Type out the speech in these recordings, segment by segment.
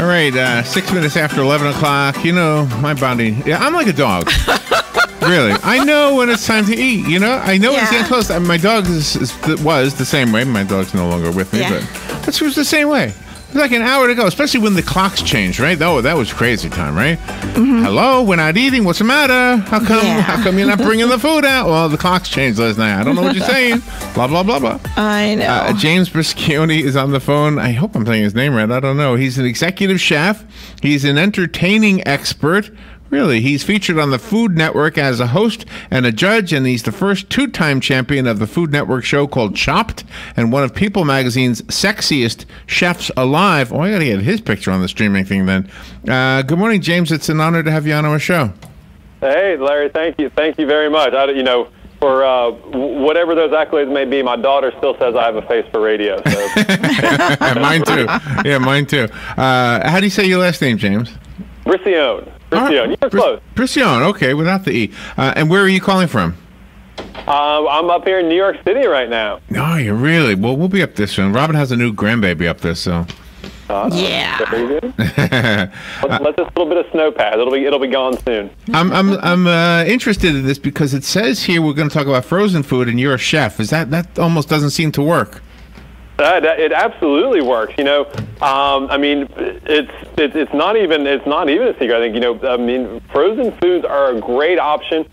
All right, 6 minutes after 11 o'clock. You know, my body. Yeah, I'm like a dog. Really. I know when it's time to eat, you know? I know when it's getting close. My dog was the same way. My dog's no longer with me, but she was the same way. It was like an hour to go, especially when the clocks changed, right? Oh, that was crazy time, right? Mm-hmm. Hello, we're not eating. What's the matter? How come you're not bringing the food out? Well, the clocks changed last night. I don't know what you're saying. Blah, blah, blah, blah. I know. James Briscione is on the phone. I hope I'm saying his name right. I don't know. He's an executive chef. He's an entertaining expert. Really, he's featured on the Food Network as a host and a judge, and he's the first two-time champion of the Food Network show called Chopped, and one of People Magazine's sexiest chefs alive. Oh, I got to get his picture on the streaming thing then. Good morning, James. It's an honor to have you on our show. Hey, Larry. Thank you very much. For whatever those accolades may be, my daughter still says I have a face for radio. So. Mine too. Yeah, mine too. How do you say your last name, James? Briscione. Briscione. You're close. Briscione, okay, without the E. And where are you calling from? I'm up here in New York City right now. No, you're really? Well, we'll be up there soon. Robin has a new grandbaby up there, so. Yeah. Very good. Let this little bit of snow pass. It'll be gone soon. I'm interested in this because it says here we're going to talk about frozen food, and you're a chef. That almost doesn't seem to work? It absolutely works. You know, I mean, it's not even a secret. I think frozen foods are a great option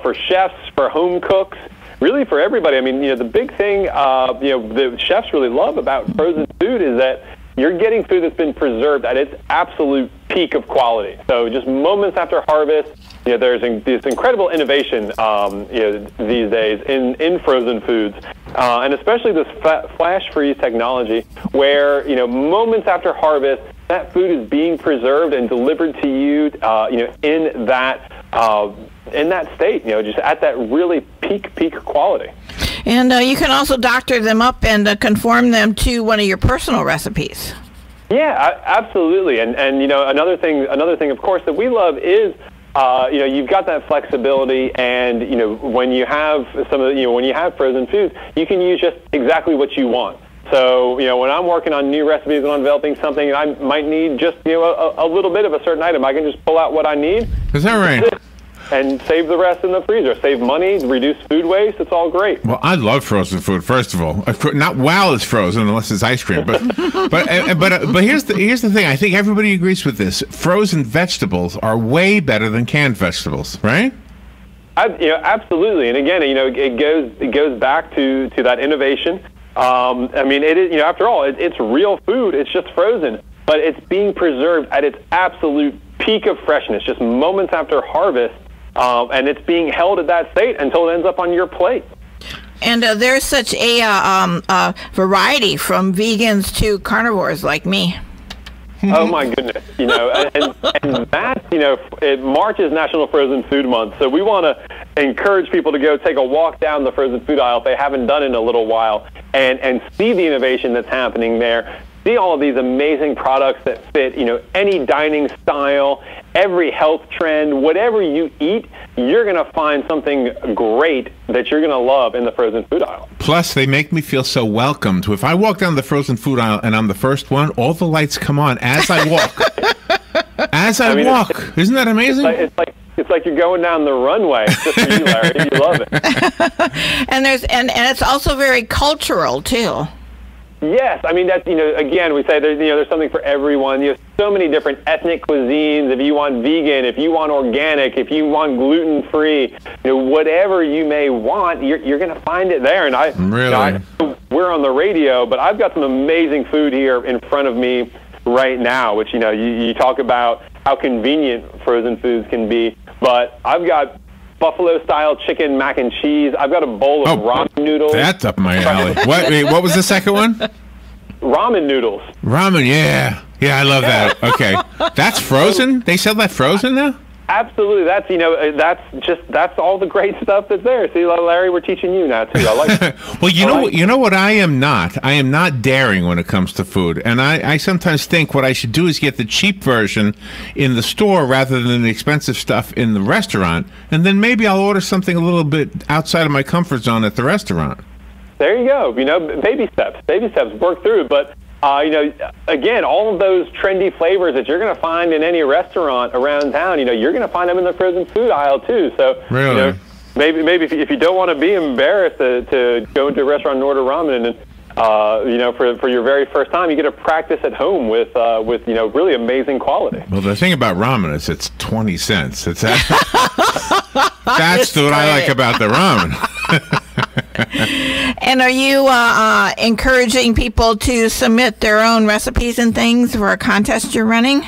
for chefs, for home cooks, really for everybody. I mean, the big thing the chefs really love about frozen food is that you're getting food that's been preserved at its absolute peak of quality. So just moments after harvest. There's this incredible innovation these days in frozen foods, and especially this flash freeze technology, where moments after harvest, that food is being preserved and delivered to you, in that state, just at that really peak quality. And you can also doctor them up and conform them to one of your personal recipes. Yeah, absolutely. And another thing, of course, that we love is. You've got that flexibility, and when you have when you have frozen foods, you can use just exactly what you want. So when I'm working on new recipes and I'm developing something, and I might need just a little bit of a certain item, I can just pull out what I need. Is that right? And save the rest in the freezer. Save money, reduce food waste. It's all great. Well, I love frozen food. First of all, not while it's frozen, unless it's ice cream. But here's the thing. I think everybody agrees with this. Frozen vegetables are way better than canned vegetables, right? Absolutely. And again, it goes back to that innovation. I mean, it is. After all, it's real food. It's just frozen, but it's being preserved at its absolute peak of freshness, just moments after harvest. And it's being held at that state until it ends up on your plate. And there's such a variety from vegans to carnivores like me. Oh my goodness! And that March is National Frozen Food Month, so we want to encourage people to go take a walk down the frozen food aisle if they haven't done it in a little while, and see the innovation that's happening there. See all of these amazing products that fit, any dining style, every health trend, whatever you eat, you're going to find something great that you're going to love in the frozen food aisle. Plus, they make me feel so welcomed. If I walk down the frozen food aisle and I'm the first one, all the lights come on as I walk. Isn't that amazing? It's like you're going down the runway. Just for you, Larry. You love it. And it's also very cultural too. Yes, I mean that's again we say there's something for everyone. You have so many different ethnic cuisines. If you want vegan, if you want organic, if you want gluten free, whatever you may want, you're going to find it there. And we're on the radio, but I've got some amazing food here in front of me right now. Which you talk about how convenient frozen foods can be, but I've got buffalo-style chicken mac and cheese. I've got a bowl of ramen noodles. That's up my alley. What was the second one? Ramen noodles. Ramen, yeah. Yeah, I love that. Okay. That's frozen? They sell that frozen now? Absolutely. That's all the great stuff that's there. See, Larry, we're teaching you now too. I like it. Well, you know what I am not? I am not daring when it comes to food. And I sometimes think what I should do is get the cheap version in the store rather than the expensive stuff in the restaurant. And then maybe I'll order something a little bit outside of my comfort zone at the restaurant. There you go. Baby steps. Baby steps. Work through it. But Again, all of those trendy flavors that you're going to find in any restaurant around town, you're going to find them in the frozen food aisle too. So, really? Maybe if you don't want to be embarrassed to go into a restaurant and order ramen, and for your very first time, you get to practice at home with really amazing quality. Well, the thing about ramen is it's 20 cents. That's what I like about the ramen. And are you encouraging people to submit their own recipes and things for a contest you're running?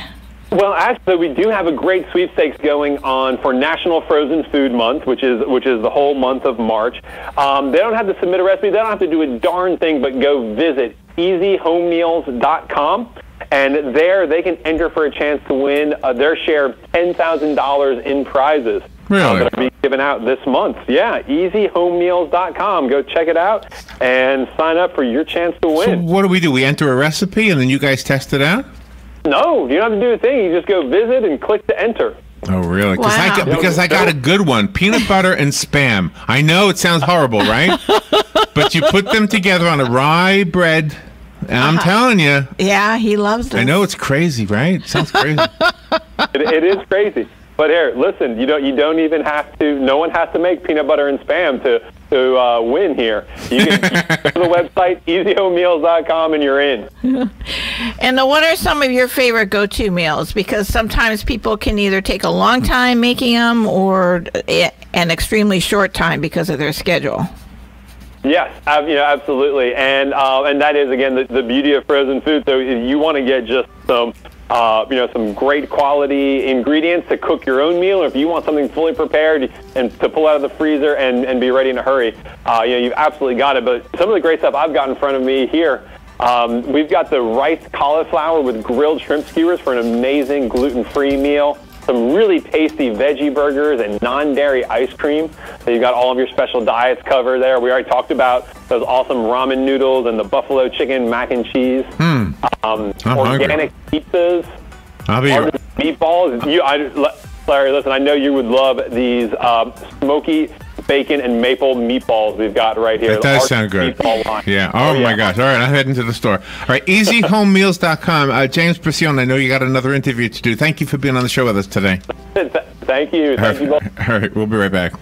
Well, actually, we do have a great sweepstakes going on for National Frozen Food Month, which is the whole month of March. They don't have to submit a recipe. They don't have to do a darn thing but go visit easyhomemeals.com. And there they can enter for a chance to win their share of $10,000 in prizes. Really? That are being given out this month. Yeah, easyhomemeals.com. Go check it out and sign up for your chance to win. So what do? We enter a recipe and then you guys test it out? No, you don't have to do a thing. You just go visit and click to enter. Oh, really? Wow. Because I got a good one. Peanut butter and Spam. I know it sounds horrible, right? But you put them together on a rye bread, and I'm telling you. Yeah, he loves them. I know it's crazy, right? It sounds crazy. It is crazy. But here, listen, you don't even have to. No one has to make peanut butter and Spam to win here. You can go to the website easyhomemeals.com and you're in. And what are some of your favorite go-to meals? Because sometimes people can either take a long time making them or an extremely short time because of their schedule. Yes, absolutely, and that is again the beauty of frozen food. So if you want to get just some great quality ingredients to cook your own meal, or if you want something fully prepared and to pull out of the freezer and be ready in a hurry, you've absolutely got it. But some of the great stuff I've got in front of me here, we've got the riced cauliflower with grilled shrimp skewers for an amazing gluten-free meal. Some really tasty veggie burgers and non-dairy ice cream. So you've got all of your special diets covered there. We already talked about those awesome ramen noodles and the buffalo chicken mac and cheese. Organic pizzas. Meatballs. Larry, listen, I know you would love these smoky bacon and maple meatballs we've got right here. That does sound good. Yeah. Oh, my gosh. All right, I'm heading to the store. All right, easyhomemeals.com. James Briscione, I know you got another interview to do. Thank you for being on the show with us today. Thank you. Thank you both. All right, we'll be right back.